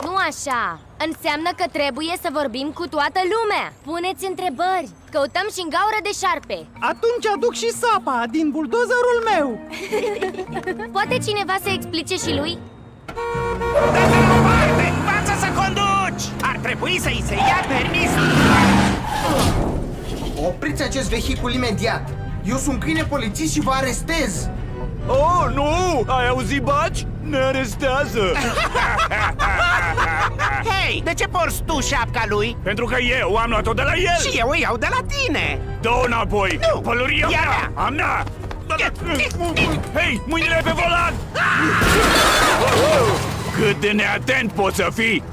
Nu așa! Înseamnă că trebuie să vorbim cu toată lumea. Puneți întrebări. Căutăm și în gaură de șarpe. Atunci aduc și sapa din buldozerul meu. Poate cineva să explice și lui? Dă-te la o parte! Învață să conduci! Ar trebui să-i se ia permisul! Opriți acest vehicul imediat! Eu sunt câine polițist și vă arestez! Oh, nu! Ai auzit, Baci? Ne arestează! Hei, de ce porți tu șapca lui? Pentru că eu am luat-o de la el! Și eu o iau de la tine! Dă-o înapoi! Nu! Pălăria E a mea! mea! Am mea! Hei, mâinile pe volan! Cât de neatent poți să fii!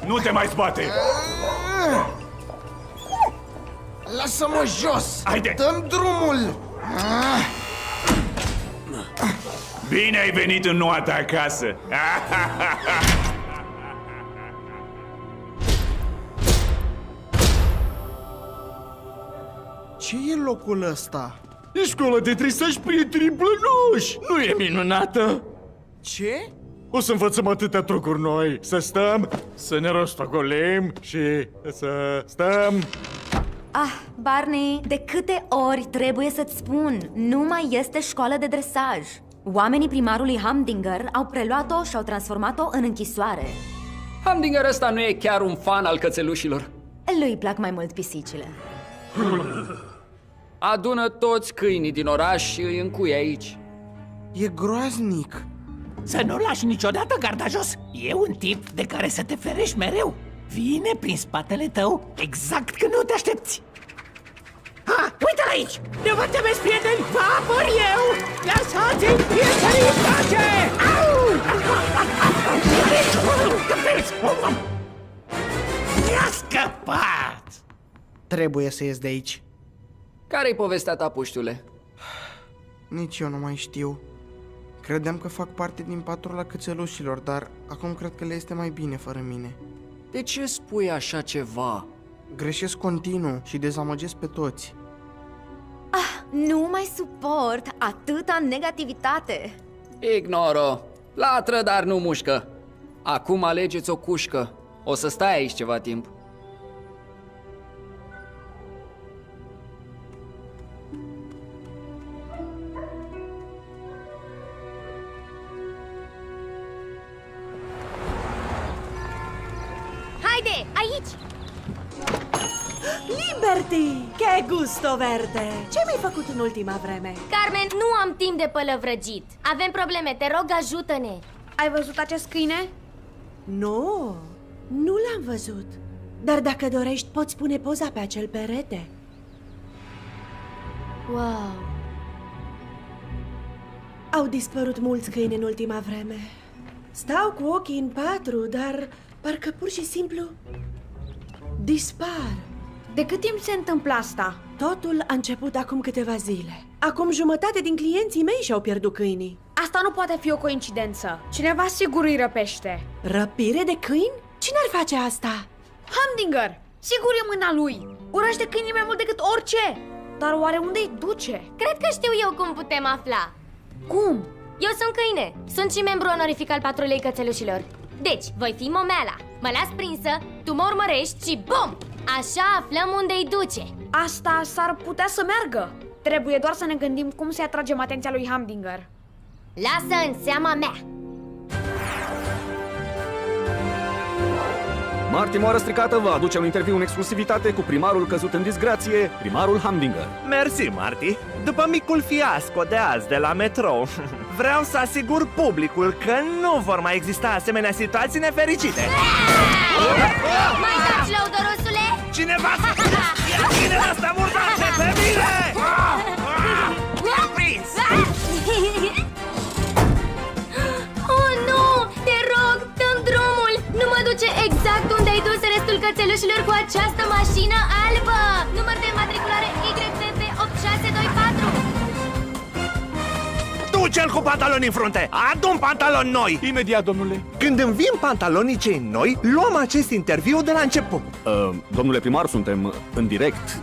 Nu te mai zbate! Lasă-mă jos! Haide! Dă-mi drumul! Bine ai venit în noua ta casă! Ce e locul ăsta? E școala de trisaj prietenii blănoși! Nu e minunată? Ce? O să învățăm atâtea trucuri noi. Să stăm, să ne rostogolim și să stăm. Ah, Barney, de câte ori trebuie să-ți spun? Nu mai este școală de dresaj. Oamenii primarului Humdinger au preluat-o și au transformat-o în închisoare. Humdinger ăsta nu e chiar un fan al cățelușilor. Lui plac mai mult pisicile. Adună toți câinii din oraș și îi încuie aici. E groaznic! Să nu lași niciodată garda jos! E un tip de care să te ferești mereu! Vine prin spatele tău exact când nu te aștepți! Ha, uite-l aici! Nu vă temeți, prieteni! Vă apăr eu! Lăsați-mi prietenii în pace! Mi-a scăpat! Trebuie să ies de aici. Care-i povestea ta, puștiule? Nici eu nu mai știu. Credeam că fac parte din patrula cățelușilor, dar acum cred că le este mai bine fără mine. De ce spui așa ceva? Greșesc continuu și dezamăgesc pe toți. Nu mai suport atâta negativitate. Ignoro. Latră, dar nu mușcă. Acum alegeți o cușcă. O să stai aici ceva timp. Haide, aici! Liberty! Che gusto verde! Ce mi-ai făcut în ultima vreme? Carmen, nu am timp de pălăvrăgit. Avem probleme, te rog, ajută-ne. Ai văzut acest câine? Nu, nu l-am văzut. Dar dacă dorești, poți pune poza pe acel perete. Wow! Au dispărut mulți câini în ultima vreme. Stau cu ochii în patru, dar parcă pur și simplu dispar. De cât timp se întâmplă asta? Totul a început acum câteva zile. Acum jumătate din clienții mei și-au pierdut câinii. Asta nu poate fi o coincidență. Cineva sigur îi răpește. Răpire de câini? Cine ar face asta? Humdinger! Sigur e mâna lui! Urăște câinii mai mult decât orice! Dar oare unde îi duce? Cred că știu eu cum putem afla. Cum? Eu sunt câine. Sunt și membru onorific al patrulei cățelușilor. Deci, voi fi momeala. Mă las prinsă, tu mă urmărești și bum! Așa aflăm unde îi duce. Asta s-ar putea să meargă. Trebuie doar să ne gândim cum să-i atragem atenția lui Humdinger. Lasă în seama mea. Marty Moară Stricată vă aduce un interviu în exclusivitate cu primarul căzut în disgrație, primarul Humdinger. Mersi, Marty. După micul fiasco de azi de la metrou, vreau să asigur publicul că nu vor mai exista asemenea situații nefericite. Mai dați, lăudărosule? Cineva ia câinele ăsta murdate pe mine! L-am prins! Oh, nu! Te rog, dă-mi drumul! Nu mă duce exact unde ai dus restul cățelușilor cu această mașină albă! Număr de matriculare YPP 8624. cel cu pantaloni în frunte! Adu-mi pantaloni noi! Imediat, domnule. Când îmi vin pantalonii cei noi, luăm acest interviu de la început. Domnule primar, suntem în direct.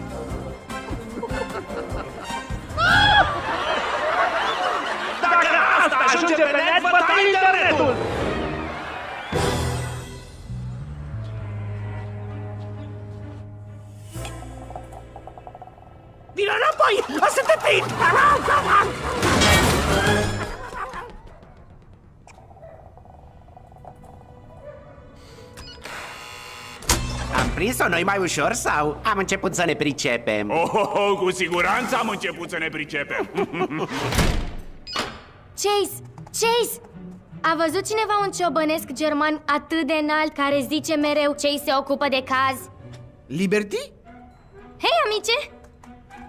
Dacă asta ajunge pe net, vă tai internetul! Vino înapoi! O să te prind! Am prins-o noi mai ușor sau am început să ne pricepem? Cu siguranță am început să ne pricepem. Chase! A văzut cineva un ciobănesc german atât de înalt care zice mereu Chase se ocupă de caz? Liberty? Hei, amice!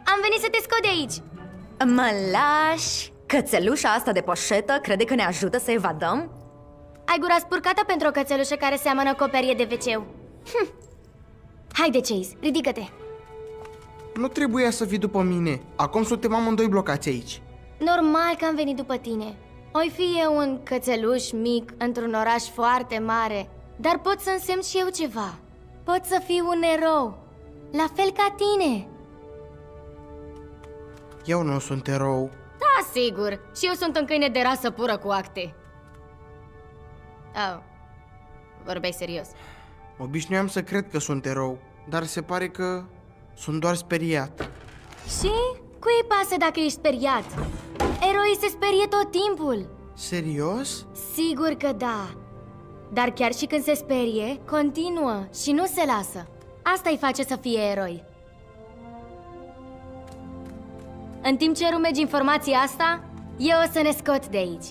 Am venit să te scot de aici! Mă lași? Cățelușa asta de poșetă crede că ne ajută să evadăm? Ai gura spurcată pentru o cățelușă care seamănă cu o perie de wc. Haide, Chase, ridică-te! Nu trebuia să vii după mine. Acum suntem amândoi blocați aici. Normal că am venit după tine. Oi fi eu un cățeluș mic într-un oraș foarte mare, dar pot să însemn și eu ceva. Pot să fiu un erou, la fel ca tine. Eu nu sunt erou. Da, sigur, și eu sunt un câine de rasă pură cu acte. Oh, vorbeai serios? Obișnuiam să cred că sunt erou, dar se pare că sunt doar speriat. Și? Cui pasă dacă ești speriat? Eroii se sperie tot timpul. Serios? Sigur că da. Dar chiar și când se sperie, continuă și nu se lasă. Asta îi face să fie eroi. În timp ce rumegi informația asta, eu o să ne scot de aici.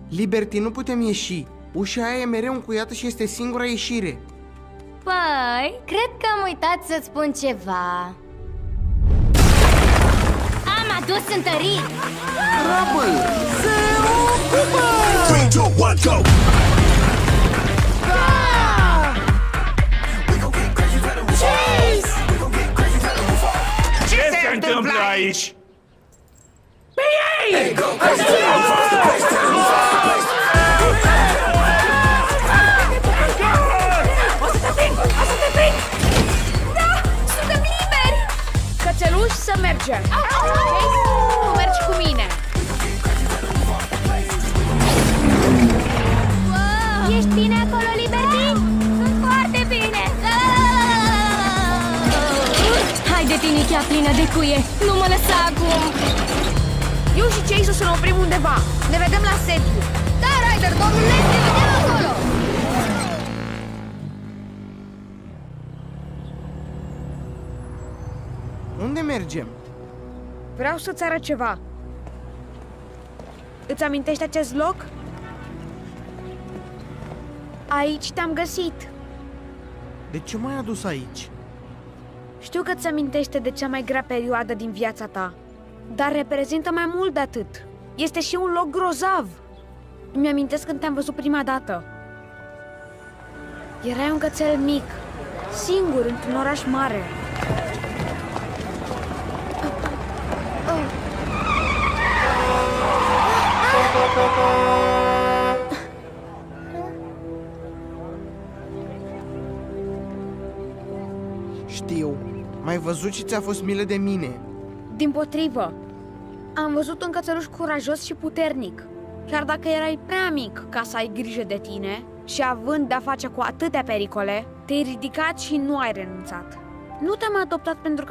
Liberty, nu putem ieși. Ușa aia e mereu încuiată și este singura ieșire. Păi, cred că am uitat să-ți spun ceva. Am adus întărit! Rubble! Se ocupă! 3, 2, 1, go! Ce se întâmplă aici? Pe ei! Da! Suntem liberi! Cățeluși, să mergem! Tu mergi cu mine! Ești bine acolo, Liberty? Sunt foarte bine! Haide, tinichea plină de cuie! Nu mă lăsa acum! Eu și Chase o să ne oprim undeva. Ne vedem la sediu. Da, Ryder, domnule, ne vedem acolo! Unde mergem? Vreau să-ți arăt ceva. Îți amintești acest loc? Aici te-am găsit. De ce m-ai adus aici? Știu că ți amintește de cea mai grea perioadă din viața ta, dar reprezintă mai mult de atât. Este și un loc grozav. Îmi amintesc când te-am văzut prima dată. Erai un cățel mic, singur într-un oraș mare. Știu. M-ai văzut și ți-a fost milă de mine. Dimpotrivă, am văzut un cățeluș curajos și puternic. Chiar dacă erai prea mic ca să ai grijă de tine și având de-a face cu atâtea pericole, te-ai ridicat și nu ai renunțat. Nu te-am adoptat pentru că